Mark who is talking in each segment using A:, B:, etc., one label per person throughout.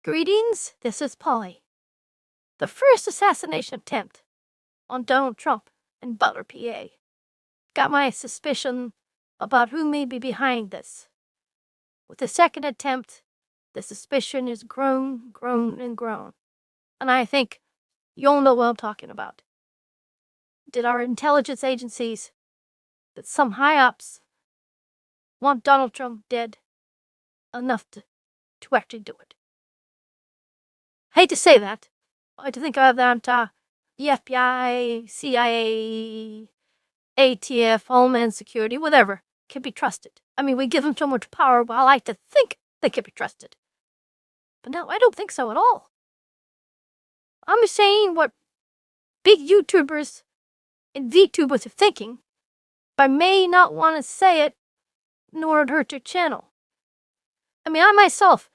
A: Greetings, this is Polly. The first assassination attempt on Donald Trump in Butler, PA, got my suspicion about who may be behind this. With the second attempt, the suspicion is grown, and grown. And I think you'll know what I'm talking about. Did our intelligence agencies, that some high-ups, want Donald Trump dead enough to actually do it? I hate to say that. I like to think of that the FBI, CIA, ATF, Homeland Security, whatever, can be trusted. I mean, we give them so much power, but I like to think they can be trusted. But no, I don't think so at all. I'm saying what big YouTubers and VTubers are thinking, but I may not want to say it in order to hurt their channel. I mean, I myself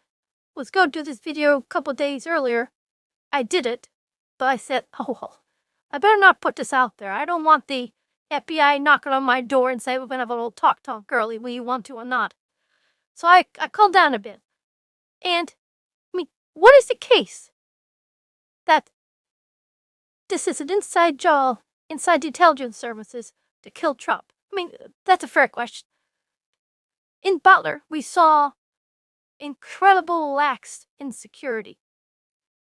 A: was going to do this video a couple days earlier. I did it, but I said, oh, well, I better not put this out there. I don't want the FBI knocking on my door and say, we're going to have a little talk, girlie, will you want to or not? So I calmed down a bit. And, I mean, what is the case that this is an inside job inside the intelligence services to kill Trump? I mean, that's a fair question. In Butler, we saw incredible lax insecurity.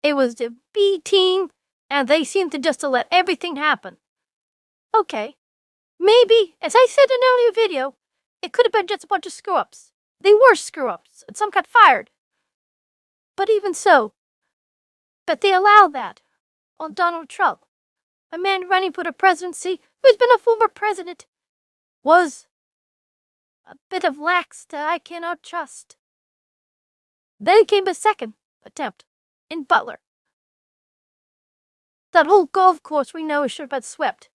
A: It was the B team, and they seemed to just let everything happen. Okay, maybe, as I said in an earlier video, it could have been just a bunch of screw-ups. They were screw-ups, and some got fired. But even so, but they allowed that on Donald Trump, a man running for the presidency who's been a former president, was a bit of lax that I cannot trust. Then came a second attempt in Butler. That whole golf course we know should have been swept.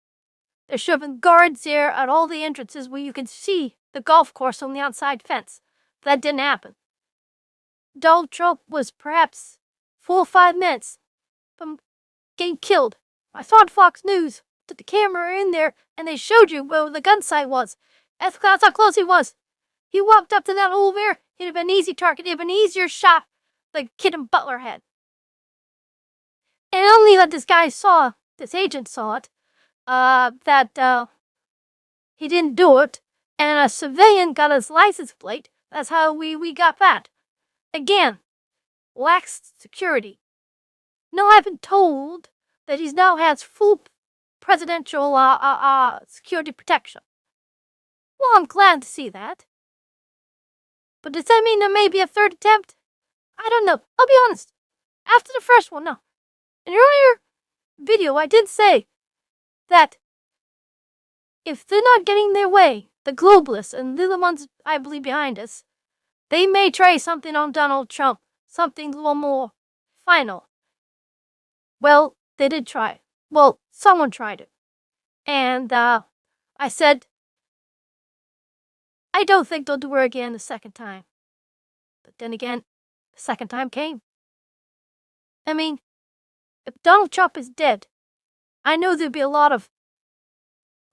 A: There should have been guards there at all the entrances where you can see the golf course on the outside fence. That didn't happen. Donald Trump was perhaps 4 or 5 minutes from getting killed. I saw on Fox News that the camera in there and they showed you where the gun sight was. That's how close he was. He walked up to that hole there, he'd have been an easy target, he'd have been an easier shot the kid in Butler had. And only that this agent saw it, that he didn't do it, and a civilian got his license plate. That's how we got that. Again, lax security. No, I've been told that he now has full presidential security protection. Well, I'm glad to see that. But does that mean there may be a third attempt? I don't know. I'll be honest. After the first one, no. In an earlier video, I did say that if they're not getting their way, the globalists, and they're the ones I believe behind us, they may try something on Donald Trump, something a little more final. Well, they did try. Well, someone tried it. And I said, I don't think they'll do it again the second time. But then again, the second time came. I mean, if Donald Trump is dead, I know there'd be a lot of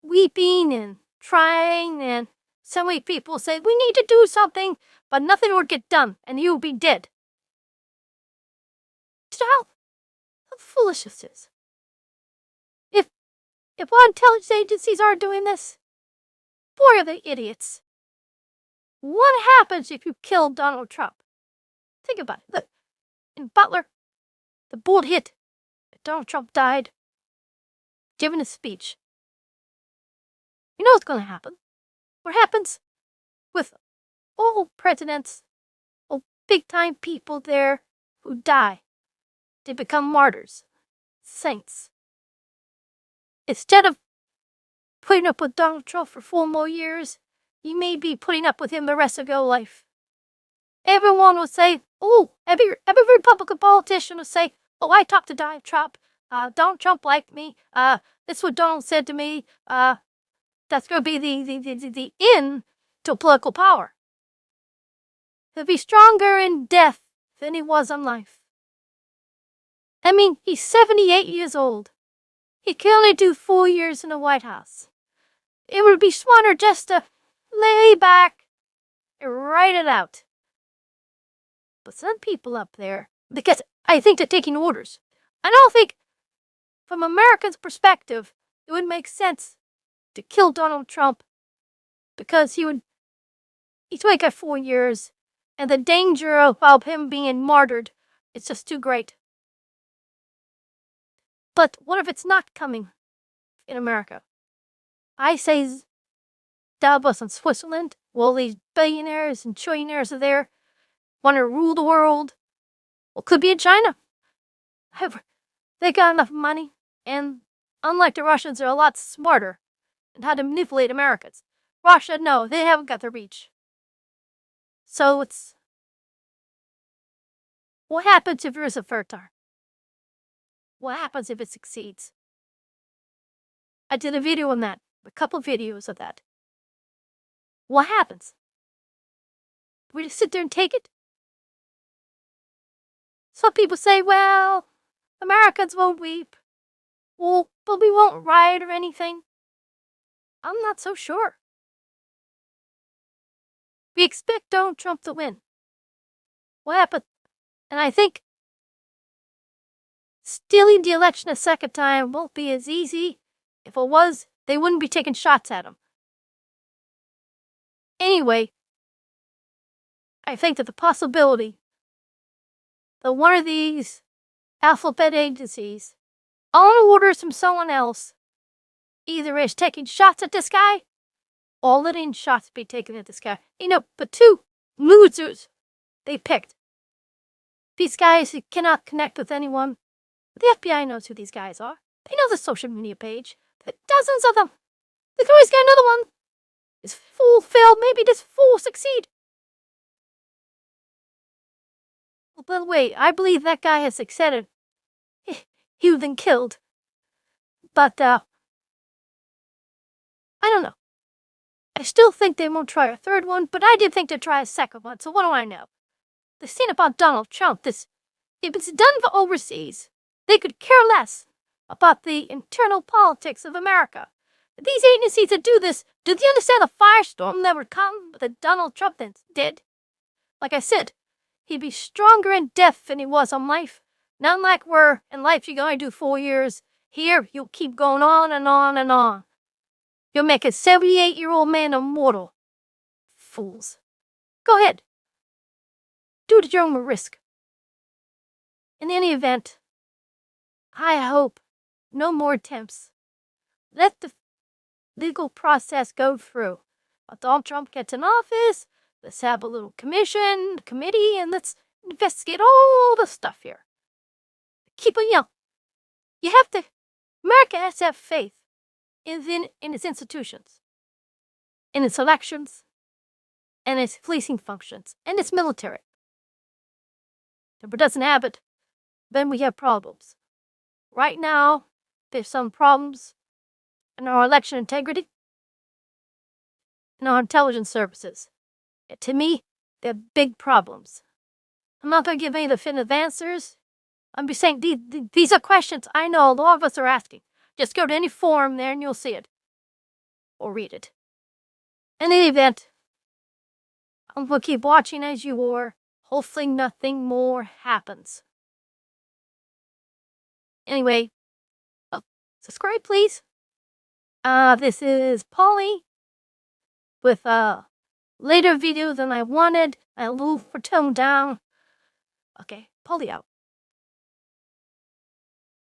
A: weeping and trying, and so many people say, we need to do something, but nothing would get done, and he would be dead. How foolish this is. If our intelligence agencies are doing this, boy, are they idiots. What happens if you kill Donald Trump? Think about it. Look, in Butler, the bullet hit. Donald Trump died, giving a speech. You know what's going to happen. What happens with all presidents, all big-time people there who die? They become martyrs, saints. Instead of putting up with Donald Trump for 4 more years, you may be putting up with him the rest of your life. Everyone will say, oh, every Republican politician will say, oh, I talked to Donald Trump. Donald Trump liked me. This is what Donald said to me. That's going to be the end to political power. He'll be stronger in death than he was in life. I mean, he's 78 years old. He can only do 4 years in the White House. It would be smarter just to lay back and write it out. But some people up there Because I think they're taking orders. I don't think, from Americans' perspective, it would make sense to kill Donald Trump because he's only got 4 years, and the danger of him being martyred is just too great. But what if it's not coming in America? I say Davos in Switzerland, well, these billionaires and trillionaires are there, want to rule the world. Well, could be in China. However, they got enough money, and unlike the Russians, they're a lot smarter in how to manipulate Americans. Russia, no, they haven't got the reach. So it's... what happens if there is a third time? What happens if it succeeds? I did a video on that, a couple of videos of that. What happens? We just sit there and take it? Some people say, well, Americans won't weep. Well, but we won't riot or anything. I'm not so sure. We expect Donald Trump to win. What happened? And I think stealing the election a second time won't be as easy. If it was, they wouldn't be taking shots at him. Anyway, I think that the possibility that one of these alphabet agencies, on orders from someone else, either is taking shots at this guy or letting shots be taken at this guy. But two losers they picked. These guys who cannot connect with anyone. The FBI knows who these guys are. They know the social media page. There are dozens of them. They could always get another one. This fool failed, maybe this fool will succeed. Well, by the way, I believe that guy has succeeded. He was been killed. But, I don't know. I still think they won't try a third one, but I did think they'd try a second one, so what do I know? The thing about Donald Trump, if it's done for overseas, they could care less about the internal politics of America. These agencies that do this, do they understand the firestorm that would come that Donald Trump did? Like I said, he'd be stronger in death than he was on life. Not like where in life you can only do 4 years. Here, you'll keep going on and on and on. You'll make a 78-year-old man immortal. Fools. Go ahead. Do it at your own risk. In any event, I hope no more attempts. Let the legal process go through. When Donald Trump gets in office, let's have a little committee, and let's investigate all the stuff here. Keep it young. America has to have faith in its institutions, in its elections, and its policing functions, and its military. If it doesn't have it, then we have problems. Right now, there's some problems in our election integrity and our intelligence services. And to me, they're big problems. I'm not going to give any definitive answers. I'm just saying these are questions I know a lot of us are asking. Just go to any forum there and you'll see it. Or read it. In any event, I'm going to keep watching as you are. Hopefully nothing more happens. Anyway, subscribe please. This is Polly with a later video than I wanted. I a little for tone down. Okay, Polly out.